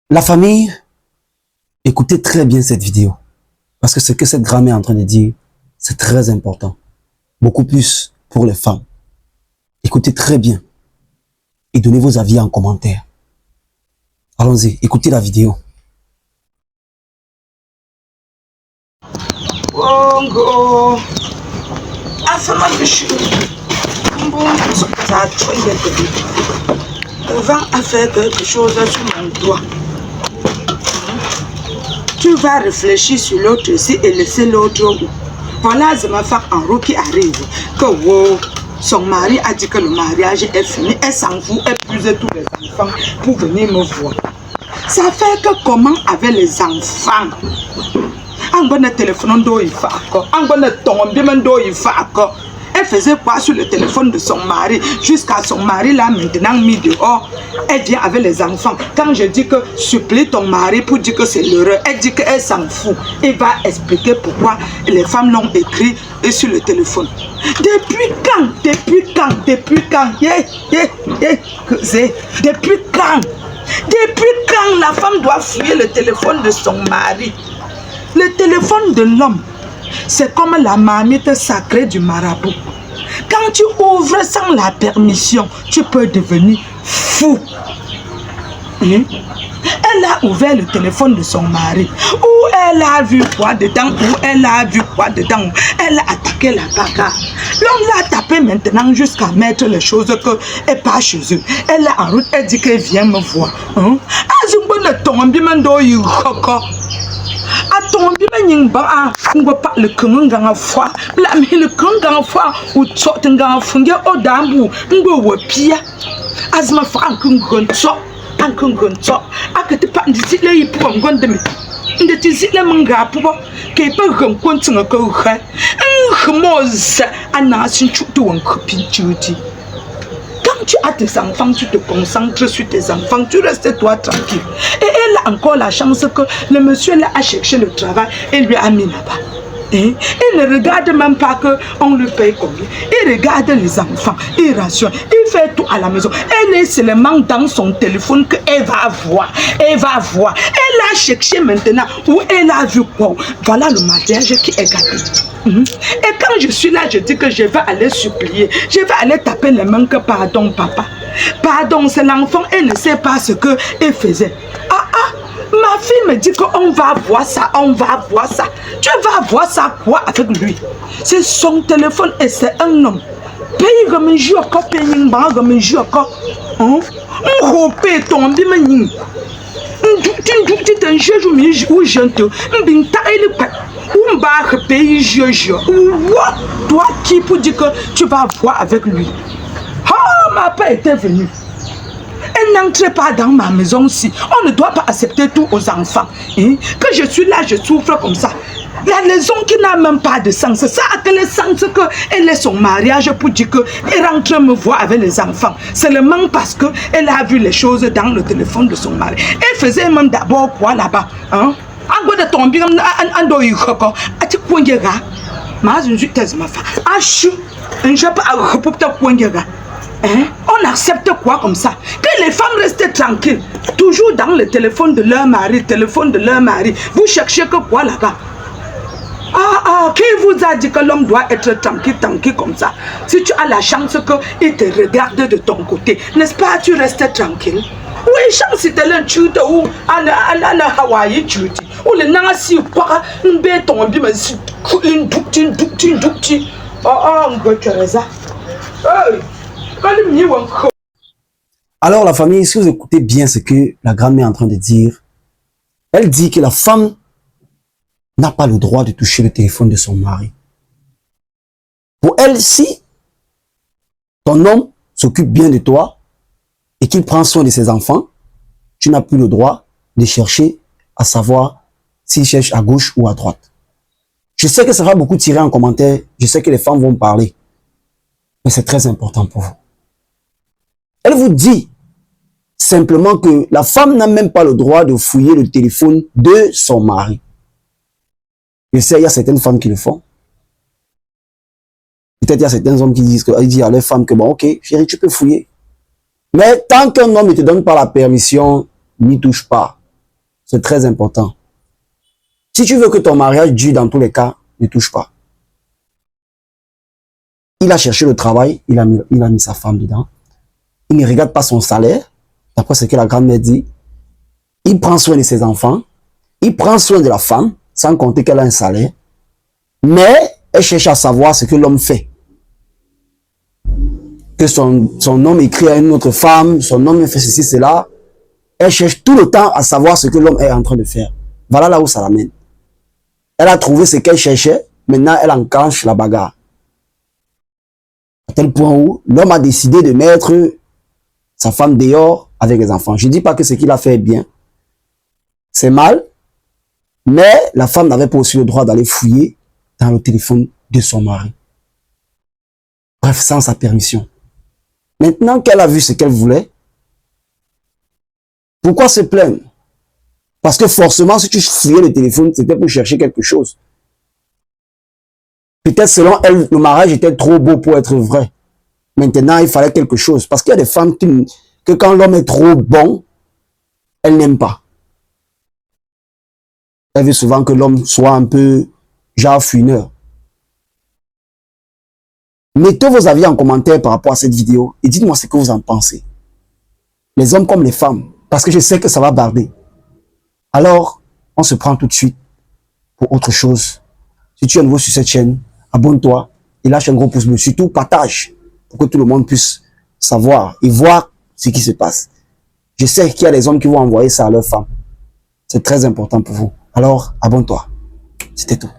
La famille, écoutez très bien cette vidéo. Parce que ce que cette grand-mère est en train de dire, c'est très important. Beaucoup plus pour les femmes. Écoutez très bien. Et donnez vos avis en commentaire. Allons-y, écoutez la vidéo. Bongo. On va faire quelque chose sur mon doigt. Tu vas réfléchir sur l'autre ici et laisser l'autre où. Voilà Zemafa en roue qui arrive. Que wow, son mari a dit que le mariage est fini. Elle s'en fout, elle puise tous les enfants pour venir me voir. Ça fait que comment avec les enfants? Elle faisait quoi sur le téléphone de son mari jusqu'à son mari là maintenant mis dehors. Elle vient avec les enfants. Quand je dis que supplie ton mari pour dire que c'est l'heureux, elle dit qu'elle s'en fout. Elle va expliquer pourquoi les femmes l'ont écrit sur le téléphone. Depuis quand? Depuis quand? Depuis quand? Depuis quand? Depuis quand la femme doit fouiller le téléphone de son mari? Le téléphone de l'homme, c'est comme la marmite sacrée du marabout. Quand tu ouvres sans la permission, tu peux devenir fou. Elle a ouvert le téléphone de son mari. Où elle a vu quoi dedans? Où elle a vu quoi dedans? Elle a attaqué la bagarre. L'homme l'a tapé maintenant jusqu'à mettre les choses qu'elle pas chez eux. Elle est en route, elle dit qu'elle vient me voir. Le kanga fois la le kanga fois ou tsotenga funga odambu ngo wapia azma fa ankungonso akati pa ndisile yipo ngondeme ndeti zile manga pubo ke pa gonkontinga ko kha khmoz anasin chutu wankopinchuti. Quand tu as tes enfants, tu te concentres sur tes enfants, tu restes toi tranquille. Et elle a encore la chance que le monsieur là a cherché le travail et lui a mis là-bas. Il ne regarde même pas qu'on lui paye combien. Il regarde les enfants, il rationne, il fait tout à la maison. Elle est seulement dans son téléphone qu'elle va voir. Elle va voir. Elle a cherché maintenant où elle a vu quoi. Voilà le mariage qui est gâté. Et quand je suis là, je dis que je vais aller supplier. Je vais aller taper les mains que pardon papa. Pardon, c'est l'enfant, elle ne sait pas ce qu'elle faisait. Ma fille me dit qu'on va voir ça, on va voir ça. Tu vas voir ça quoi avec lui? C'est son téléphone et c'est un homme. Pays comme un jour, pays comme un jour, on paye ton bimani. Tu t'es un jeu où je te toi qui pour dire que tu vas voir avec lui. Oh, ma père était venue. Elle n'entre pas dans ma maison aussi. On ne doit pas accepter tout aux enfants. Que je suis là, je souffre comme ça. La raison qui n'a même pas de sens. Ça a quel sens qu'elle est son mariage pour dire qu'elle rentre me voir avec les enfants. Seulement parce qu'elle a vu les choses dans le téléphone de son mari. Elle faisait même d'abord quoi là-bas? En gros de tomber, on accepte quoi comme ça? Que les femmes restent tranquilles, toujours dans le téléphone de leur mari, Vous cherchez que quoi là-bas? Qui vous a dit que l'homme doit être tranquille comme ça? Si tu as la chance qu'il te regarde de ton côté, n'est-ce pas, tu restes tranquille? Oui, chance de l'enchuite ou à la Hawaii chuti. Ou le nasi ou quoi, un béton, un bim, une doucti. Alors la famille, si vous écoutez bien ce que la grand-mère est en train de dire, elle dit que la femme n'a pas le droit de toucher le téléphone de son mari. Pour elle, si ton homme s'occupe bien de toi et qu'il prend soin de ses enfants, tu n'as plus le droit de chercher à savoir s'il cherche à gauche ou à droite. Je sais que ça va beaucoup tirer en commentaire, je sais que les femmes vont parler, mais c'est très important pour vous. Elle vous dit simplement que la femme n'a même pas le droit de fouiller le téléphone de son mari. Je sais, il y a certaines femmes qui le font. Peut-être il y a certains hommes qui disent à leur femme que bon, ok, chérie, tu peux fouiller. Mais tant qu'un homme ne te donne pas la permission, n'y touche pas. C'est très important. Si tu veux que ton mariage dure dans tous les cas, ne touche pas. Il a cherché le travail, il a mis sa femme dedans. Il ne regarde pas son salaire, d'après ce que la grand-mère dit. Il prend soin de ses enfants, il prend soin de la femme, sans compter qu'elle a un salaire. Mais elle cherche à savoir ce que l'homme fait. Que son homme écrit à une autre femme, son homme fait ceci, cela. Elle cherche tout le temps à savoir ce que l'homme est en train de faire. Voilà là où ça l'amène. Elle a trouvé ce qu'elle cherchait, maintenant elle enclenche la bagarre. À tel point où l'homme a décidé de mettre sa femme dehors avec les enfants. Je ne dis pas que ce qu'il a fait est bien. C'est mal, mais la femme n'avait pas aussi le droit d'aller fouiller dans le téléphone de son mari. Bref, sans sa permission. Maintenant qu'elle a vu ce qu'elle voulait, pourquoi se plaindre? Parce que forcément, si tu fouillais le téléphone, c'était pour chercher quelque chose. Peut-être selon elle, le mariage était trop beau pour être vrai. Maintenant, il fallait quelque chose. Parce qu'il y a des femmes que quand l'homme est trop bon, elles n'aiment pas. Elle veut souvent que l'homme soit un peu genre fouineur. Mettez vos avis en commentaire par rapport à cette vidéo et dites-moi ce que vous en pensez. Les hommes comme les femmes, parce que je sais que ça va barder. Alors, on se prend tout de suite pour autre chose. Si tu es nouveau sur cette chaîne, abonne-toi et lâche un gros pouce bleu. Surtout, partage pour que tout le monde puisse savoir et voir ce qui se passe. Je sais qu'il y a des hommes qui vont envoyer ça à leurs femmes. C'est très important pour vous. Alors, abonne-toi. C'était tout.